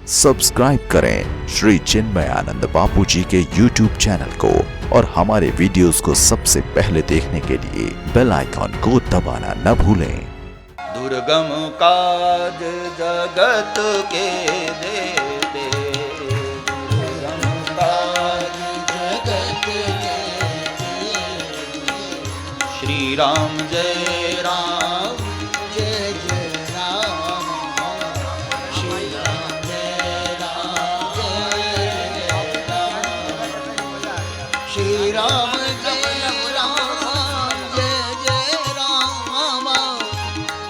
Subscribe करें श्री चिन्मयानंद बापू जी के YouTube channel को और हमारे वीडियोस को सबसे पहले देखने के लिए बेल आइकॉन को दबाना न भूलें। दुर्गम काज जगत के देते, दुर्गम काज जगत के देते। श्री राम जय राम जय जय राम, श्री राम जय राम जय राम, श्री राम जय राम जय जय राम,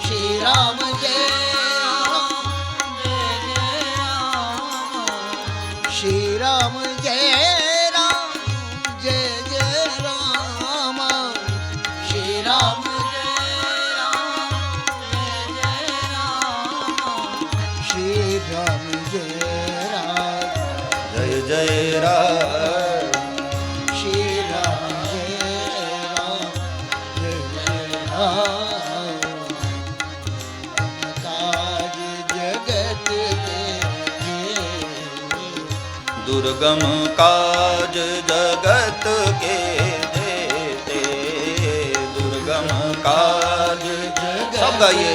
श्री राम जय राम जय जय राम, श्री राम जय राम जय जय राम, श्री राम जय राम जय जय राम, श्री राम जय राम जय जय राम, श्री राम जय राम जय जय राम। काज जगत के दुर्गम काज जगत के देते, दुर्गम काज सब गाइए।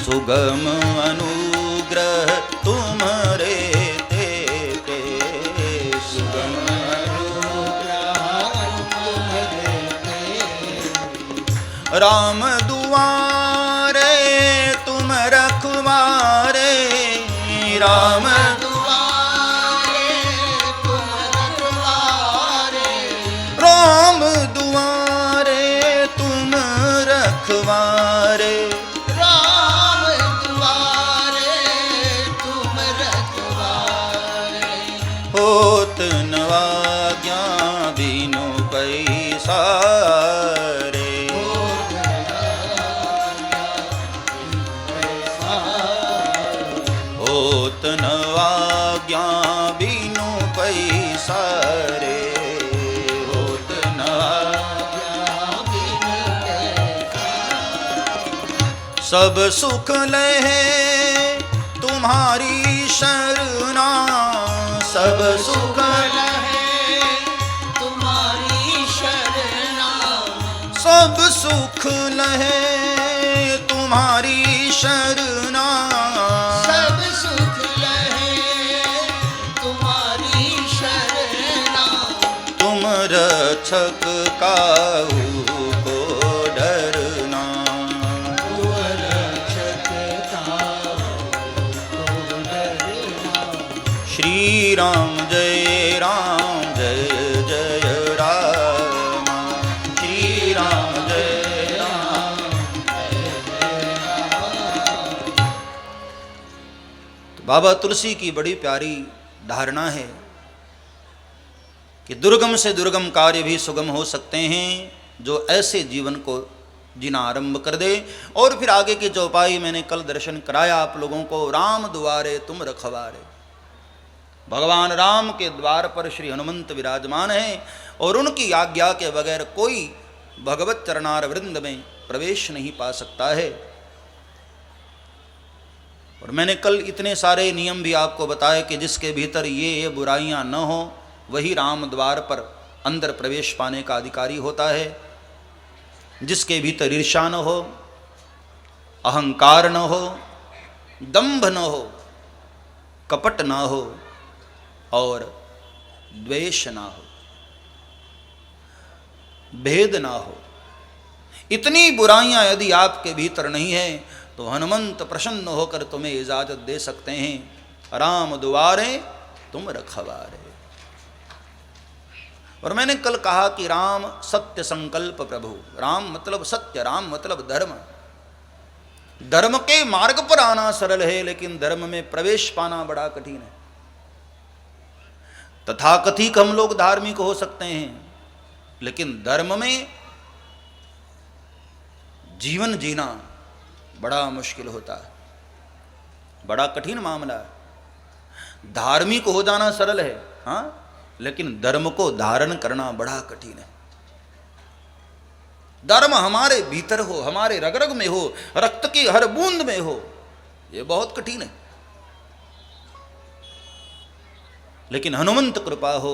सुगम अनुग्रह तुम्हारे देते, सुगम अनुग्रह तुम्हारे देते। राम दुआरे तुम रखवारे, राम दुआरे तुम रखवारे, राम दुआरे तुम रखवारे, राम दुआरे तुम रखवारे। होत नवाज्ञा बिनु पैसारे, होत नवाज्ञा बिनु पैसारे, होत नवाज्ञा बिनु पैसारे। सब सुख लहे तुम्हारी शरणा, सब सुख लहे तुम्हारी शरणा, सब सुख लहे तुम्हारी शरणा, सब सुख लहे तुम्हारी शरणा। तुम रक्षक काहू को डरना, तुम रक्षक काहू को डरना। श्री राम जय राम जय जय राम, श्री राम जय राम जय जय राम। तो बाबा तुलसी की बड़ी प्यारी धारणा है कि दुर्गम से दुर्गम कार्य भी सुगम हो सकते हैं जो ऐसे जीवन को जीना आरंभ कर दे। और फिर आगे की चौपाई मैंने कल दर्शन कराया आप लोगों को। राम द्वारे तुम रखवारे, भगवान राम के द्वार पर श्री हनुमंत विराजमान हैं और उनकी आज्ञा के बगैर कोई भगवत चरणार वृंद में प्रवेश नहीं पा सकता है। और मैंने कल इतने सारे नियम भी आपको बताए कि जिसके भीतर ये बुराइयां न हो वही राम द्वार पर अंदर प्रवेश पाने का अधिकारी होता है। जिसके भीतर ईर्ष्या न हो, अहंकार न हो, दंभ न हो, कपट न हो और द्वेष ना हो, भेद ना हो, इतनी बुराइयां यदि आपके भीतर नहीं है तो हनुमंत प्रसन्न होकर तुम्हें इजाजत दे सकते हैं। राम दुआरे तुम रखवारे। और मैंने कल कहा कि राम सत्य संकल्प प्रभु, राम मतलब सत्य, राम मतलब धर्म। धर्म के मार्ग पर आना सरल है लेकिन धर्म में प्रवेश पाना बड़ा कठिन है। तथाकथित हम लोग धार्मिक हो सकते हैं लेकिन धर्म में जीवन जीना बड़ा मुश्किल होता है, बड़ा कठिन मामला है। धार्मिक हो जाना सरल है, हाँ, लेकिन धर्म को धारण करना बड़ा कठिन है। धर्म हमारे भीतर हो, हमारे रग रग में हो, रक्त की हर बूंद में हो, ये बहुत कठिन है। लेकिन हनुमंत कृपा हो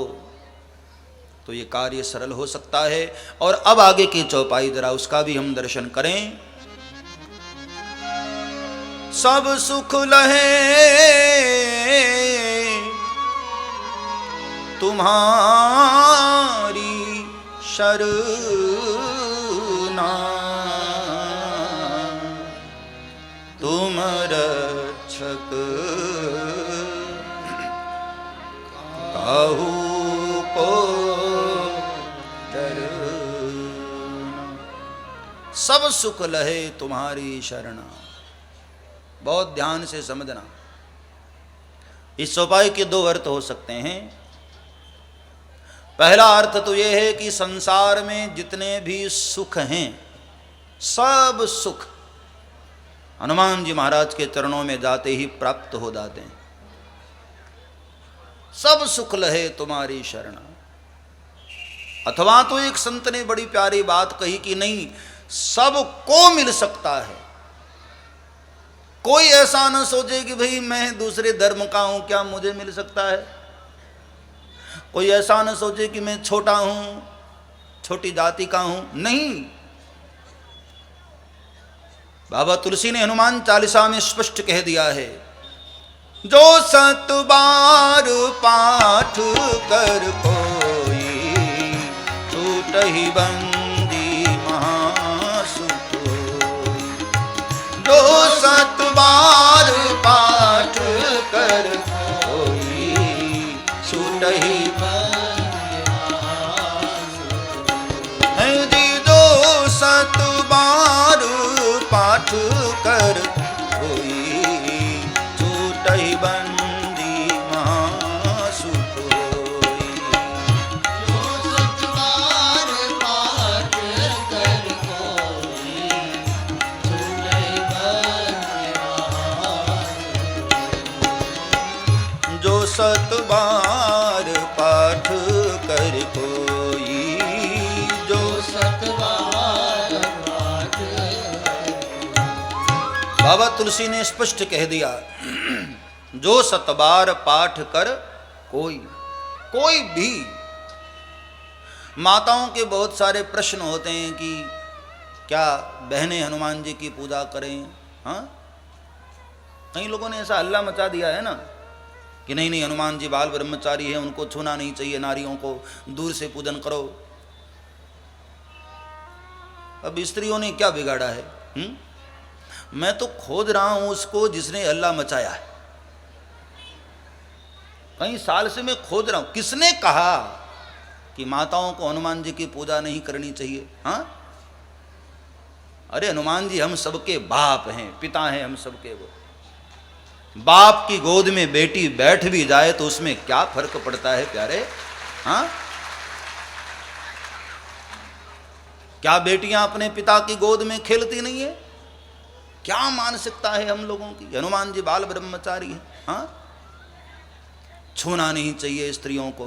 तो ये कार्य सरल हो सकता है। और अब आगे की चौपाई जरा उसका भी हम दर्शन करें। सब सुख लहे तुम्हारी शरणा, तुम रक्षक काहू को डरना। सब सुख लहे तुम्हारी शरणा। बहुत ध्यान से समझना। इस चौपाई के दो अर्थ हो सकते हैं। पहला अर्थ तो यह है कि संसार में जितने भी सुख हैं, सब सुख हनुमान जी महाराज के चरणों में जाते ही प्राप्त हो जाते हैं। सब सुख लहे तुम्हारी शरणा। अथवा तो एक संत ने बड़ी प्यारी बात कही कि नहीं, सबको मिल सकता है। कोई ऐसा न सोचे कि भाई मैं दूसरे धर्म का हूं, क्या मुझे मिल सकता है। कोई ऐसा न सोचे कि मैं छोटा हूं, छोटी जाति का हूं। नहीं, बाबा तुलसी ने हनुमान चालीसा में स्पष्ट कह दिया है, जो 7 बार पाठ कर कोई, छूटहि बंदी महासुख होई। जो 7 बार पाठ कर कोई, छूटहि बंदी महासुख होई। जो 7 बार पाठ कर कोई, छूटहि बंदी महासुख होई। जो 7 बार पाठ कर कोई, छूटहि बंदी महासुख होई। जो 7 बार पाठ कर कोई, जो 7 बार पाठ। बाबा तुलसी ने स्पष्ट कह दिया, जो 7 बार पाठ कर कोई, कोई भी। माताओं के बहुत सारे प्रश्न होते हैं कि क्या बहनें हनुमान जी की पूजा करें। हाँ, कई लोगों ने ऐसा हल्ला मचा दिया है ना कि नहीं नहीं, हनुमान जी बाल ब्रह्मचारी है, उनको छूना नहीं चाहिए, नारियों को दूर से पूजन करो। अब स्त्रियों ने क्या बिगाड़ा है? मैं तो खोज रहा हूं उसको जिसने हल्ला मचाया है। कई साल से मैं खोज रहा हूं, किसने कहा कि माताओं को हनुमान जी की पूजा नहीं करनी चाहिए। हाँ, अरे हनुमान जी हम सबके बाप हैं, पिता हैं हम सबके। वो बाप की गोद में बेटी बैठ भी जाए तो उसमें क्या फर्क पड़ता है प्यारे। हाँ, क्या बेटियां अपने पिता की गोद में खेलती नहीं है? क्या मानसिकता है हम लोगों की। हनुमान जी बाल ब्रह्मचारी है। हाँ, छूना नहीं चाहिए स्त्रियों को।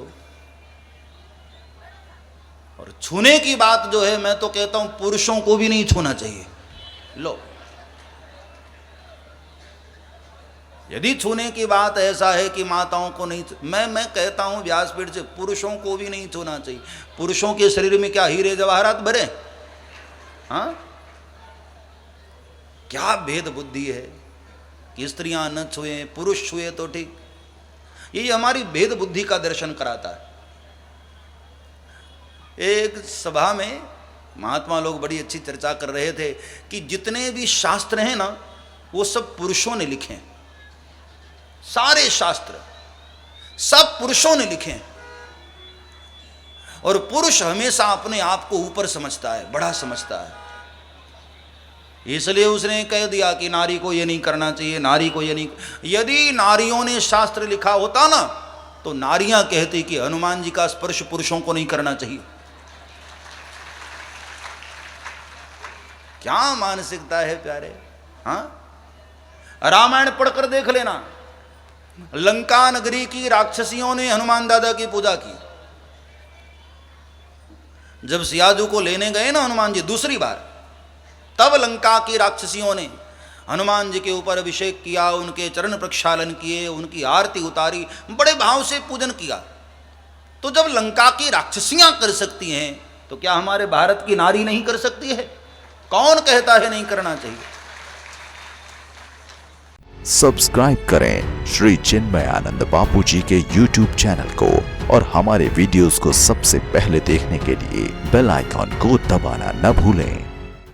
और छूने की बात जो है, मैं तो कहता हूं पुरुषों को भी नहीं छूना चाहिए। लो, यदि छूने की बात ऐसा है कि माताओं को नहीं, मैं कहता हूं व्यासपीठ से पुरुषों को भी नहीं छूना चाहिए। पुरुषों के शरीर में क्या हीरे जवाहरात भरे? हाँ, क्या भेद बुद्धि है कि स्त्रियां न छुए, पुरुष छुए तो ठीक। ये हमारी भेद बुद्धि का दर्शन कराता है। एक सभा में महात्मा लोग बड़ी अच्छी चर्चा कर रहे थे कि जितने भी शास्त्र हैं ना, वो सब पुरुषों ने लिखे हैं। सारे शास्त्र सब पुरुषों ने लिखे हैं। और पुरुष हमेशा अपने आप को ऊपर समझता है, बड़ा समझता है। इसलिए उसने कह दिया कि नारी को ये नहीं करना चाहिए, नारी को ये नहीं। यदि नारियों ने शास्त्र लिखा होता ना, तो नारियां कहती कि हनुमान जी का स्पर्श पुरुषों को नहीं करना चाहिए। क्या मानसिकता है प्यारे। हाँ, रामायण पढ़कर देख लेना, लंका नगरी की राक्षसियों ने हनुमान दादा की पूजा की। जब सियाजू को लेने गए ना हनुमान जी दूसरी बार, तब लंका की राक्षसियों ने हनुमान जी के ऊपर अभिषेक किया, उनके चरण प्रक्षालन किए, उनकी आरती उतारी, बड़े भाव से पूजन किया। तो जब लंका की राक्षसियां कर सकती हैं तो क्या हमारे भारत की नारी नहीं कर सकती है? कौन कहता है नहीं करना चाहिए? सब्सक्राइब करें श्री चिन्मयानंद बापू जी के YouTube चैनल को और हमारे वीडियोस को सबसे पहले देखने के लिए बेल आइकॉन को दबाना न भूलें।